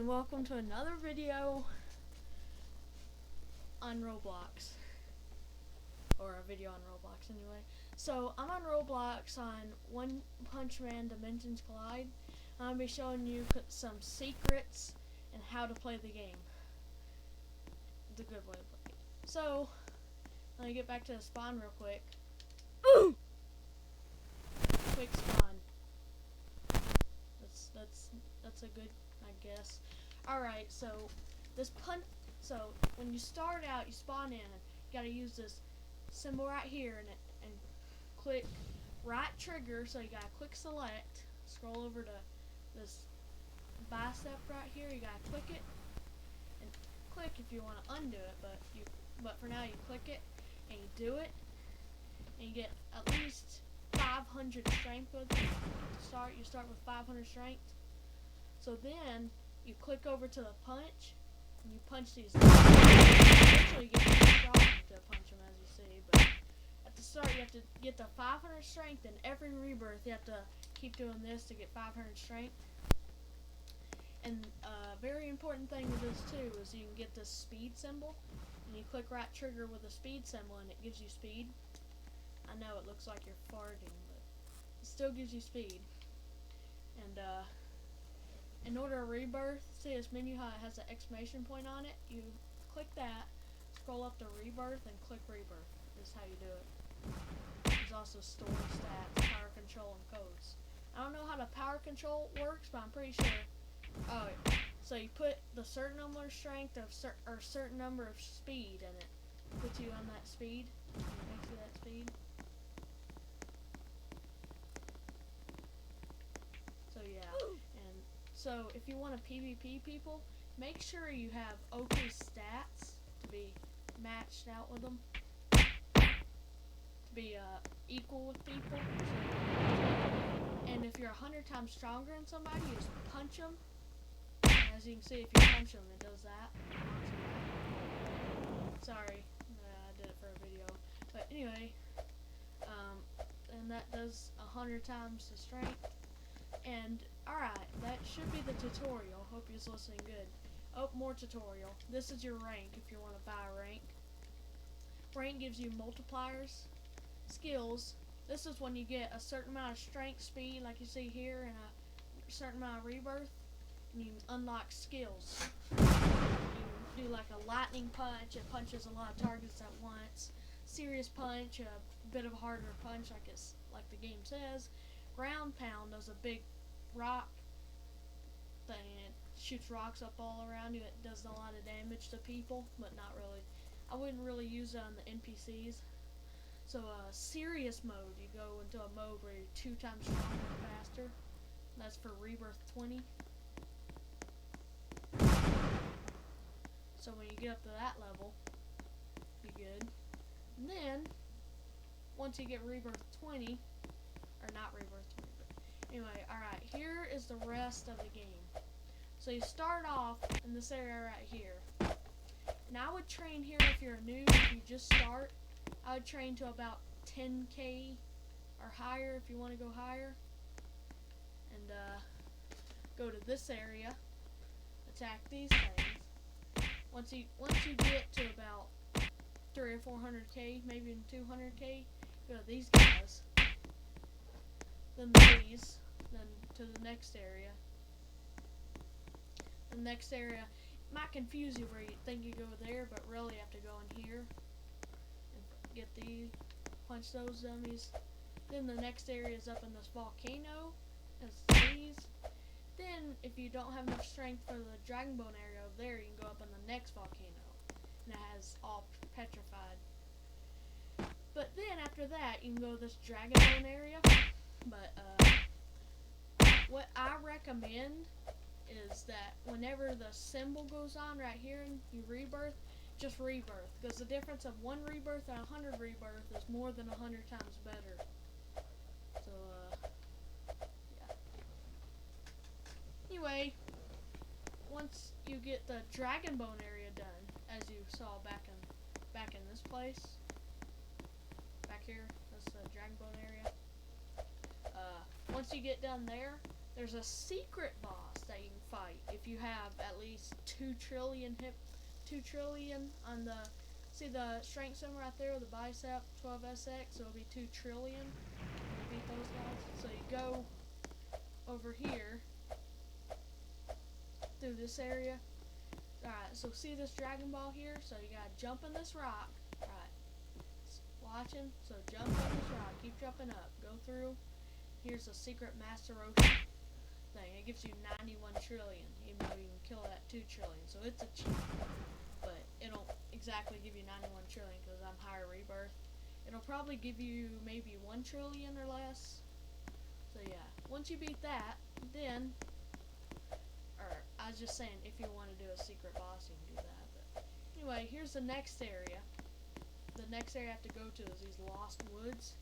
welcome to another video on Roblox, or a video on Roblox anyway. So I'm on Roblox on One Punch Man Dimensions Collide. I'm going to be showing you some secrets and how to play the game. It's a good way to play it. So, let me get back to the spawn real quick. Quick spawn. That's a good, I guess. Alright, so when you start out, you spawn in, you gotta use this symbol right here and click right trigger, so you gotta click select, scroll over to this bicep right here, you gotta click it, and click if you want to undo it, but for now you click it, and you do it, and you get at least 500 strength with it. You start with 500 strength. So then you click over to the punch, and you punch these. Eventually you get pretty strong to punch them, as you see. But at the start you have to get the 500 strength, and every rebirth you have to keep doing this to get 500 strength. And a very important thing with this too is you can get this speed symbol, and you click right trigger with the speed symbol, and it gives you speed. I know it looks like you're farting, but it still gives you speed. And in order to rebirth, see this menu how it has an exclamation point on it? You click that, scroll up to rebirth, and click rebirth. This is how you do it. There's also store stats, power control, and codes. I don't know how the power control works, but I'm pretty sure. Oh, so you put the certain number of strength or certain number of speed in it. Puts you on that speed. Makes you that speed. So yeah, and so if you want to PvP people, make sure you have okay stats to be matched out with them, to be equal with people. And if you're 100 times stronger than somebody, you just punch them. And as you can see, if you punch them, it does that. Sorry, I did it for a video. But anyway, and that does 100 times the strength. And alright, that should be the tutorial. Hope you're listening good. Oh, more tutorial. This is your rank if you want to buy a rank. Rank gives you multipliers, skills. This is when you get a certain amount of strength, speed, like you see here, and a certain amount of rebirth, and you unlock skills. You do like a lightning punch, it punches a lot of targets at once. Serious punch, a bit of a harder punch, like the game says. Ground pound does a big rock thing. It shoots rocks up all around you. It does a lot of damage to people, but not really. I wouldn't really use it on the NPCs. So serious mode, you go into a mode where you're 2 times stronger and faster. That's for rebirth 20. So when you get up to that level, be good. And then once you get rebirth 20, or not rebirth 20, but anyway, alright, here is the rest of the game. So you start off in this area right here. And I would train here if you're a noob, if you just start. I would train to about 10k or higher if you want to go higher. And go to this area, attack these things. Once you get to about 300 or 400k, maybe even 200k, go to these guys. Then these, then to the next area. The next area might confuse you where you think you go there, but really you have to go in here and get these, punch those dummies. Then the next area is up in this volcano. It's these. Then if you don't have enough strength for the dragon bone area over there, you can go up in the next volcano, and it has all petrified. But then after that, you can go to this dragon bone area. But what I recommend is that whenever the symbol goes on right here and you rebirth, just rebirth, because the difference of 1 rebirth and 100 rebirth is more than 100 times better. So yeah. Anyway, once you get the dragon bone area done, as you saw back in this place, back here, that's the dragon bone area. Once you get done there, there's a secret boss that you can fight if you have at least 2 trillion on the, see the strength symbol right there with the bicep 12SX, so it'll be 2 trillion. You beat those guys. So you go over here through this area. Alright, so see this Dragon Ball here? So you gotta jump in this rock. Alright, watching? So jump on this rock, keep jumping up, go through. Here's a secret Master Roshi thing. It gives you 91 trillion, even though you can kill that 2 trillion. So it's a cheat, but it'll exactly give you 91 trillion because I'm higher rebirth. It'll probably give you maybe 1 trillion or less. So yeah, once you beat that, then, or I was just saying, if you want to do a secret boss, you can do that. But anyway, here's the next area. The next area I have to go to is these lost woods.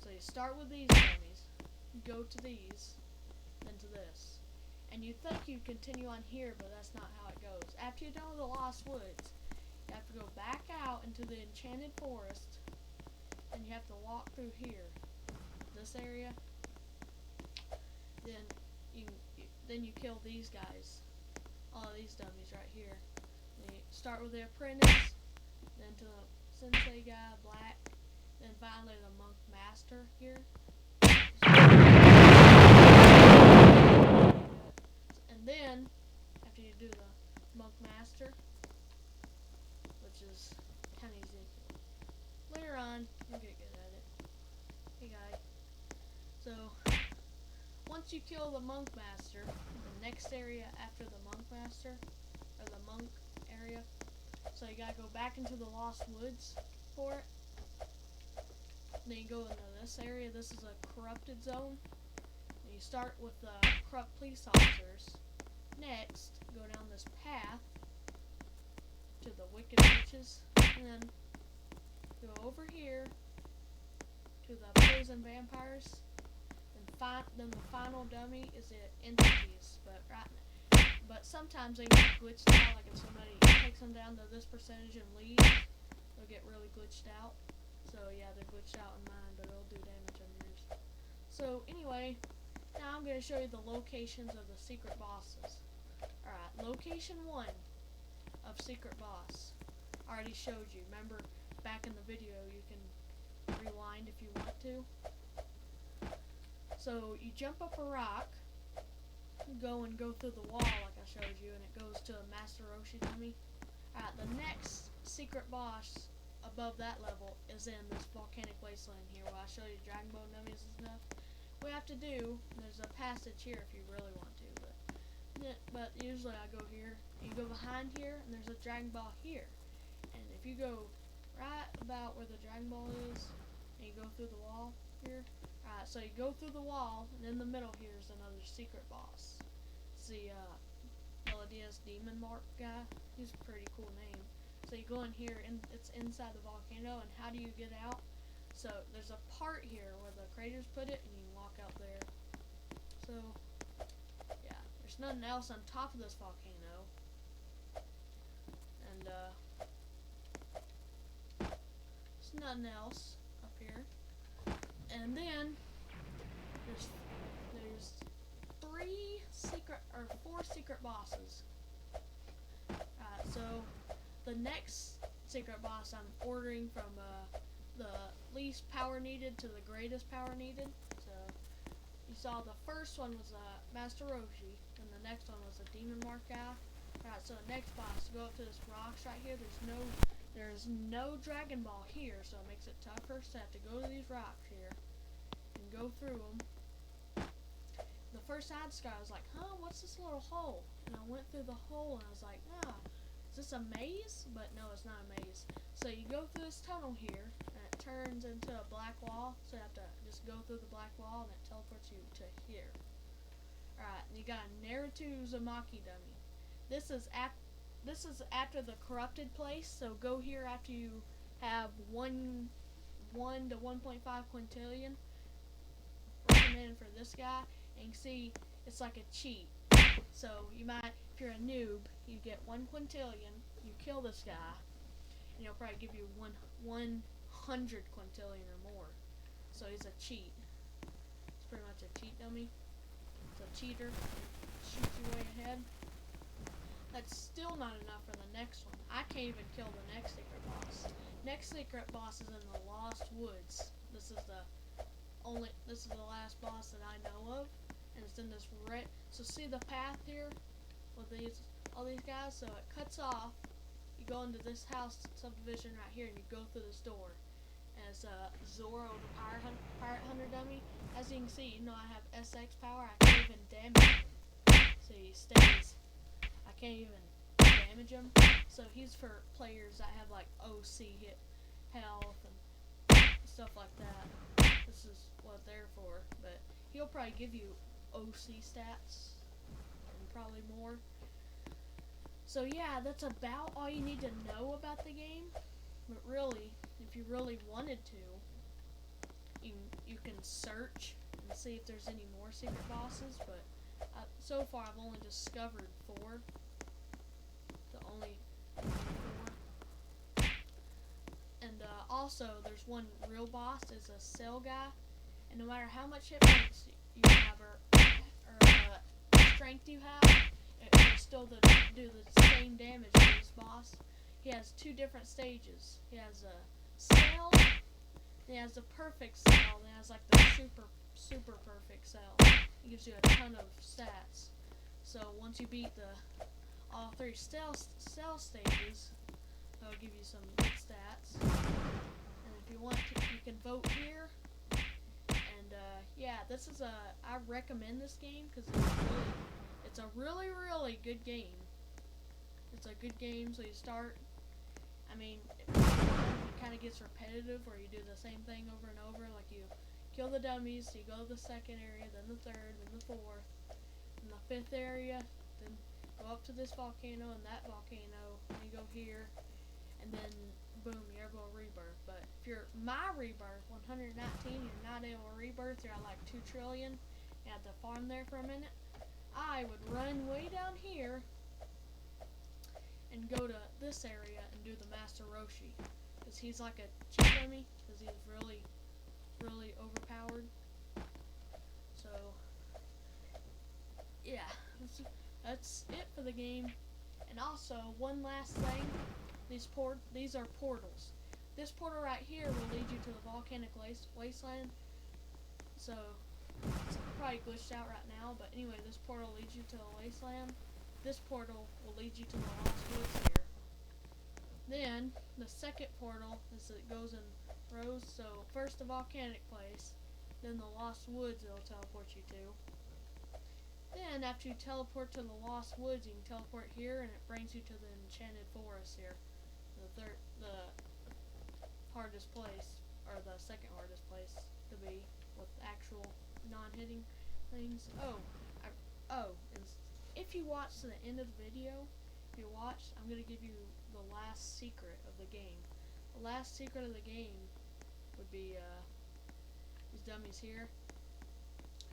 So you start with these dummies, go to these, then to this. And you think you continue on here, but that's not how it goes. After you're done with the lost woods, you have to go back out into the enchanted forest, and you have to walk through here, this area. Then you kill these guys, all of these dummies right here. Then you start with the apprentice, then to the sensei guy, black, then finally the monk master here. And then, after you do the monk master, which is kind of easy, later on you'll get good at it. Hey guy. So, once you kill the monk master, the next area after the monk master, or the monk area, so you gotta go back into the lost woods for it. Then you go into this area. This is a corrupted zone. And you start with the corrupt police officers. Next, go down this path to the wicked witches, and then go over here to the poison vampires. And then the final dummy is the entities, but sometimes they get glitched out. Like if somebody takes them down to this percentage and leaves, they'll get really glitched out. So yeah, they're glitched out in mine, but it'll do damage on yours. So anyway, now I'm going to show you the locations of the secret bosses. Alright, location 1 of secret boss. I already showed you. Remember, back in the video, you can rewind if you want to. So you jump up a rock, go through the wall like I showed you, and it goes to a Master Roshi dummy. Alright, the next secret boss above that level is in this volcanic wasteland here where I show you Dragon Ball dummies and stuff. What we have to do, there's a passage here if you really want to, but usually I go here, you go behind here, and there's a Dragon Ball here. And if you go right about where the Dragon Ball is, and you go through the wall here, alright, so you go through the wall, and in the middle here is another secret boss. It's the Melodious Demon Mark guy. He's a pretty cool name. So you go in here, and it's inside the volcano, and how do you get out? So there's a part here where the craters put it, and you can walk out there. So, yeah, there's nothing else on top of this volcano. And, there's nothing else up here. And then, there's 4 secret bosses. So, the next secret boss I'm ordering from the least power needed to the greatest power needed. So you saw the first one was Master Roshi, and the next one was a Demon Mark guy. Alright, so the next boss, go up to this rocks right here. There's no Dragon Ball here, so it makes it tougher. So I have to go to these rocks here and go through them. The first side sky, I was like, huh, what's this little hole? And I went through the hole, and I was like, is this a maze? But no, it's not a maze. So you go through this tunnel here, and it turns into a black wall. So you have to just go through the black wall, and it teleports you to here. Alright, and you got a Naruto Uzumaki dummy. This is after the corrupted place. So go here after you have 1 to 1.5 quintillion. Recommended for this guy. And you can see it's like a cheat. So you might, if you're a noob, you get 1 quintillion, you kill this guy, and he'll probably give you 100 quintillion or more. So he's a cheat. It's pretty much a cheat dummy. a cheater, shoots you way ahead. That's still not enough for the next one. I can't even kill the next secret boss. Next secret boss is in the Lost Woods. This is the last boss that I know of, and it's in this red. So see the path here with all these guys. So it cuts off. You go into this house subdivision right here, and you go through this door. And it's Zorro, the pirate hunter dummy. As you can see, I have SX power. I can't even damage him. So he stays. I can't even damage him. So he's for players that have like OC hit health and stuff like that. This is what they're for. But he'll probably give you OC stats and probably more. So yeah, that's about all you need to know about the game. But really, if you really wanted to, you can search and see if there's any more secret bosses. But so far, I've only discovered 4. The only 4. And also, there's one real boss. Is a cell guy, and no matter how much hit points you have or strength you have, it will still do the same damage to this boss. He has 2 different stages. He has a cell, then he has a perfect cell, then he has like the super perfect cell. It gives you a ton of stats. So once you beat all 3 cell stages, it'll give you some good stats. And if you want to, you can vote here. And yeah, I recommend this game because it's a really, really good game. It's a good game, so you start. I mean, it kind of gets repetitive where you do the same thing over and over. Like you kill the dummies, so you go to the second area, then the third, then the fourth, and the 5th area, then go up to this volcano and that volcano, and you go here, and then boom, you're able to rebirth. But if you're my rebirth, 119, you're not able to rebirth, you're at like 2 trillion, you have to farm there for a minute, I would run way down here and go to this area and do the Master Roshi, because he's like a cheat dummy, because he's really, really overpowered. So yeah, that's it for the game. And also, one last thing, these are portals. This portal right here will lead you to the volcanic wasteland. So it's probably glitched out right now, but anyway, this portal leads you to the wasteland. This portal will lead you to the Lost Woods here. Then, the second portal it goes in rows. So, first the volcanic place, then the Lost Woods it'll teleport you to. Then, after you teleport to the Lost Woods, you can teleport here, and it brings you to the Enchanted Forest here. The hardest place, or the second hardest place to be, with actual non-hitting things. And if you watch to the end of the video, I'm going to give you the last secret of the game. The last secret of the game would be these dummies here,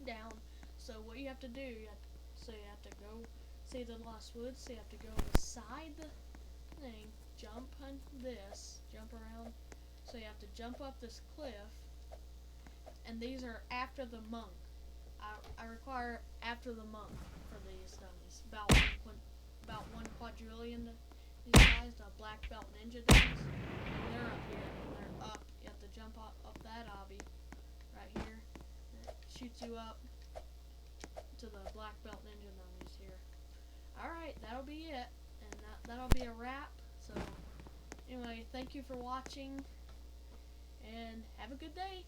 down. So what you have to do, you have to go see the Lost Woods, so you have to go beside the thing, jump around. So you have to jump up this cliff, and these are after the monk. I require after the monk for these dummies. About 1 quadrillion. These guys, the black belt ninja dummies. They're up here. They're up. You have to jump up that obby right here. And it shoots you up to the black belt ninja dummies here. Alright, that'll be it. And that'll be a wrap. So, anyway, thank you for watching. And have a good day.